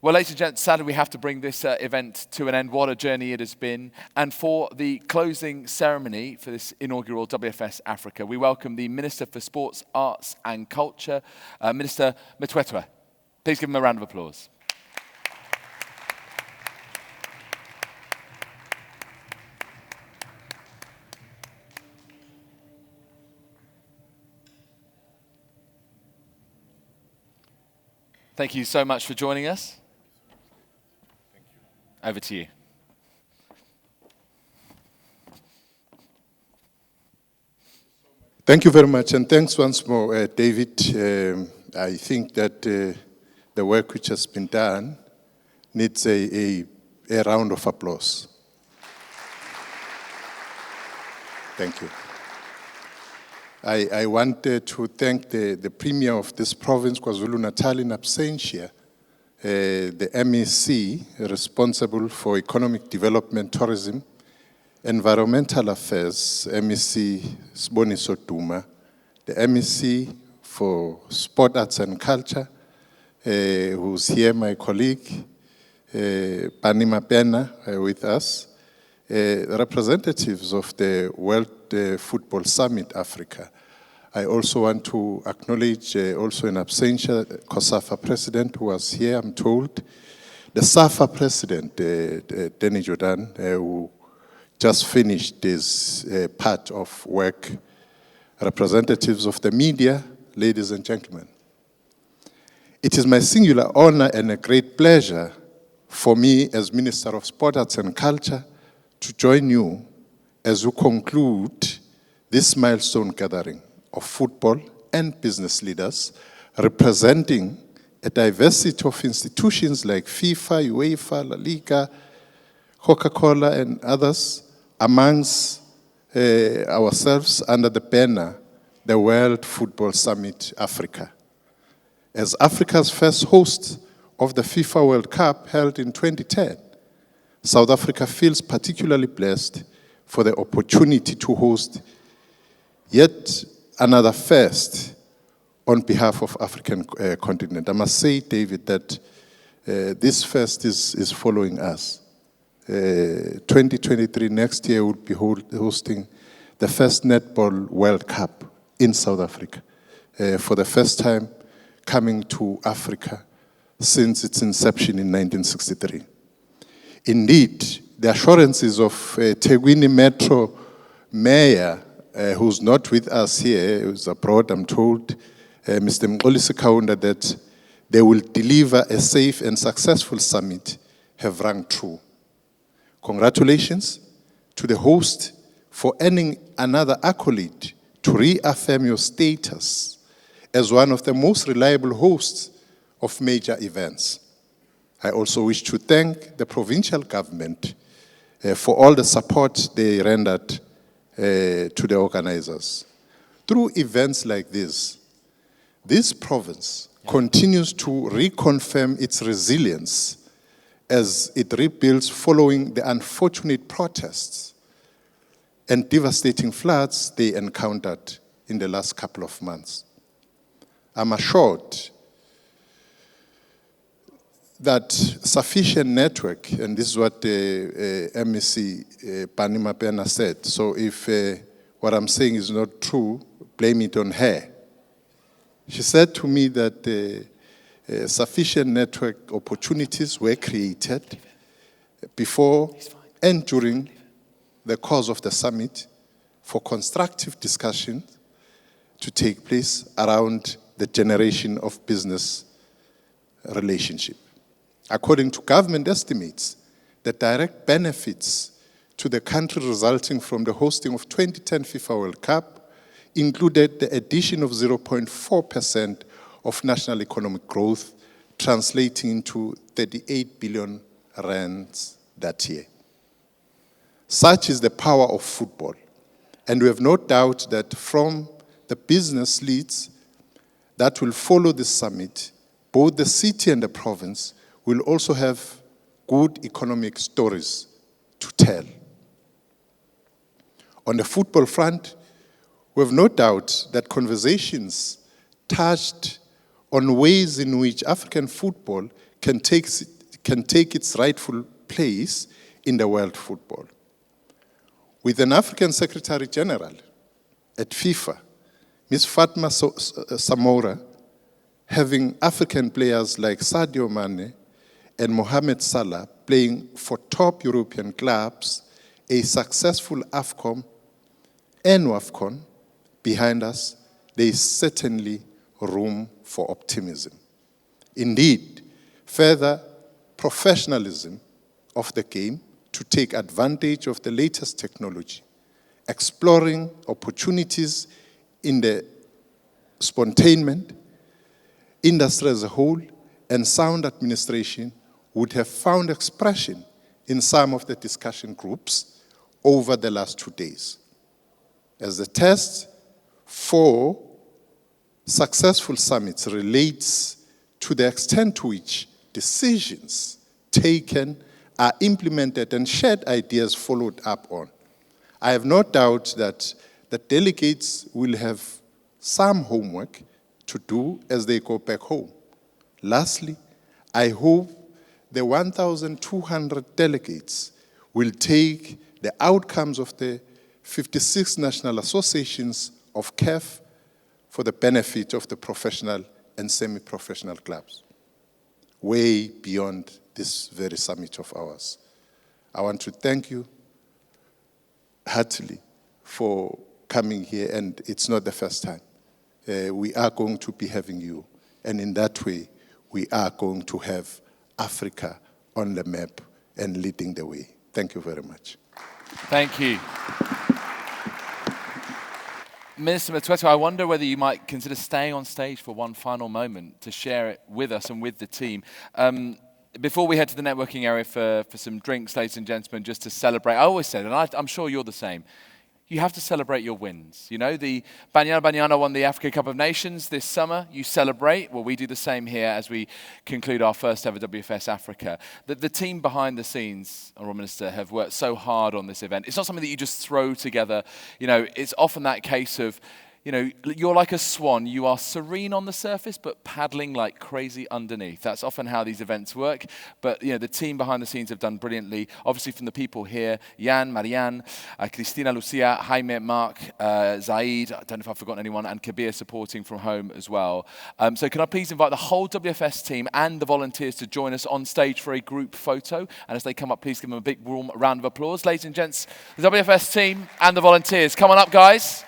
Well, ladies and gents, sadly we have to bring this event to an end. What a journey it has been. And for the closing ceremony for this inaugural WFS Africa, we welcome the Minister for Sports, Arts and Culture, Minister Mthethwa. Please give him a round of applause. Thank you so much for joining us. Over to you. Thank you very much, and thanks once more, David. I think that the work which has been done needs a round of applause. Thank you. I want to thank the Premier of this province, KwaZulu-Natal, in absentia, the MEC responsible for economic development, tourism, environmental affairs, MEC Siboniso Duma, the MEC for sport, arts and culture, who's here, my colleague, Pani Mapena, with us, representatives of the World Football Summit Africa. I also want to acknowledge, also in absentia, COSAFA President, who was here, I'm told, the SAFA President, Denny Jordan, who just finished this part of work, representatives of the media, ladies and gentlemen. It is my singular honor and a great pleasure for me as Minister of Sport, Arts and Culture to join you as we conclude this milestone gathering of football and business leaders representing a diversity of institutions like FIFA, UEFA, La Liga, Coca-Cola and others amongst ourselves under the banner, the World Football Summit Africa. As Africa's first host of the FIFA World Cup held in 2010, South Africa feels particularly blessed for the opportunity to host yet another first on behalf of African continent. I must say, David, that this first is following us. 2023, next year, we'll be hosting the first Netball World Cup in South Africa. For the first time coming to Africa since its inception in 1963. Indeed, the assurances of Tegwini Metro Mayor, who's not with us here, who's abroad, I'm told, Mr. Mxolisi Kaunda, that they will deliver a safe and successful summit, have rung true. Congratulations to the host for earning another accolade to reaffirm your status as one of the most reliable hosts of major events. I also wish to thank the provincial government for all the support they rendered to the organizers. Through events like this province continues to reconfirm its resilience as it rebuilds following the unfortunate protests and devastating floods they encountered in the last couple of months. I'm assured that sufficient network, and this is what the MEC Pani Mapena said, so if what I'm saying is not true, blame it on her. She said to me that sufficient network opportunities were created before and during the course of the summit for constructive discussions to take place around the generation of business relationship. According to government estimates, the direct benefits to the country resulting from the hosting of 2010 FIFA World Cup included the addition of 0.4% of national economic growth, translating into 38 billion rands that year. Such is the power of football, and we have no doubt that from the business leads that will follow this summit, both the city and the province will also have good economic stories to tell. On the football front, we have no doubt that conversations touched on ways in which African football can take its rightful place in the world football. With an African Secretary General at FIFA, Ms. Fatma Samora, having African players like Sadio Mane and Mohamed Salah playing for top European clubs, a successful AFCON and WAFCON behind us, there is certainly room for optimism. Indeed, further professionalism of the game to take advantage of the latest technology, exploring opportunities in the spontaneous industry as a whole, and sound administration would have found expression in some of the discussion groups over the last 2 days. As the test for successful summits relates to the extent to which decisions taken are implemented and shared ideas followed up on. I have no doubt that the delegates will have some homework to do as they go back home. Lastly, I hope the 1,200 delegates will take the outcomes of the 56 national associations of CAF for the benefit of the professional and semi-professional clubs, way beyond this very summit of ours. I want to thank you heartily for coming here, and it's not the first time. We are going to be having you, and in that way, we are going to have Africa on the map and leading the way. Thank you very much. Thank you. Minister Mthethwa, I wonder whether you might consider staying on stage for one final moment to share it with us and with the team. Before we head to the networking area for some drinks, ladies and gentlemen, just to celebrate, I always said, and I'm sure you're the same, you have to celebrate your wins. You know, the Banyana won the Africa Cup of Nations this summer. You celebrate. Well, we do the same here as we conclude our first ever WFS Africa. The team behind the scenes, Honourable Minister, have worked so hard on this event. It's not something that you just throw together. You know, it's often that case of, you know, you're like a swan. You are serene on the surface, but paddling like crazy underneath. That's often how these events work. But, you know, the team behind the scenes have done brilliantly. Obviously, from the people here, Jan, Marianne, Cristina, Lucia, Jaime, Mark, Zaid, I don't know if I've forgotten anyone, and Kabir supporting from home as well. So can I please invite the whole WFS team and the volunteers to join us on stage for a group photo. And as they come up, please give them a big warm round of applause. Ladies and gents, the WFS team and the volunteers. Come on up, guys.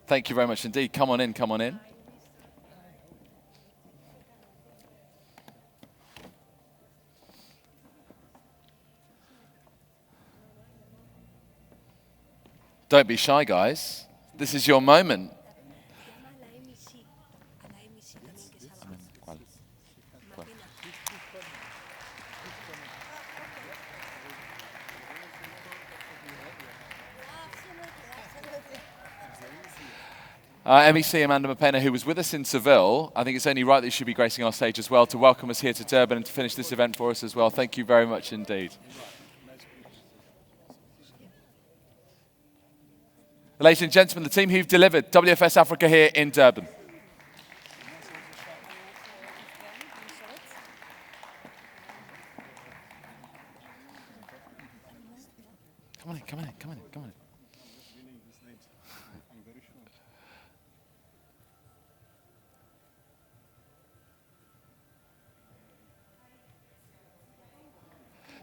Thank you very much indeed. Come on in, come on in. Don't be shy, guys. This is your moment. MEC Amanda Mapena, who was with us in Seville, I think it's only right that she should be gracing our stage as well to welcome us here to Durban and to finish this event for us as well. Thank you very much indeed. Ladies and gentlemen, the team who've delivered WFS Africa here in Durban. Come on in, come on in, come on in, come on in.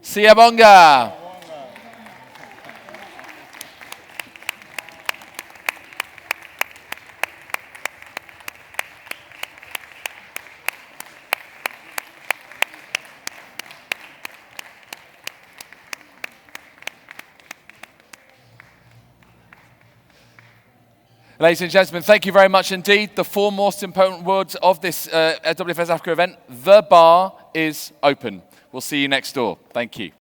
Siyabonga. Ladies and gentlemen, thank you very much indeed. The four most important words of this WFS Africa event: the bar is open. We'll see you next door. Thank you.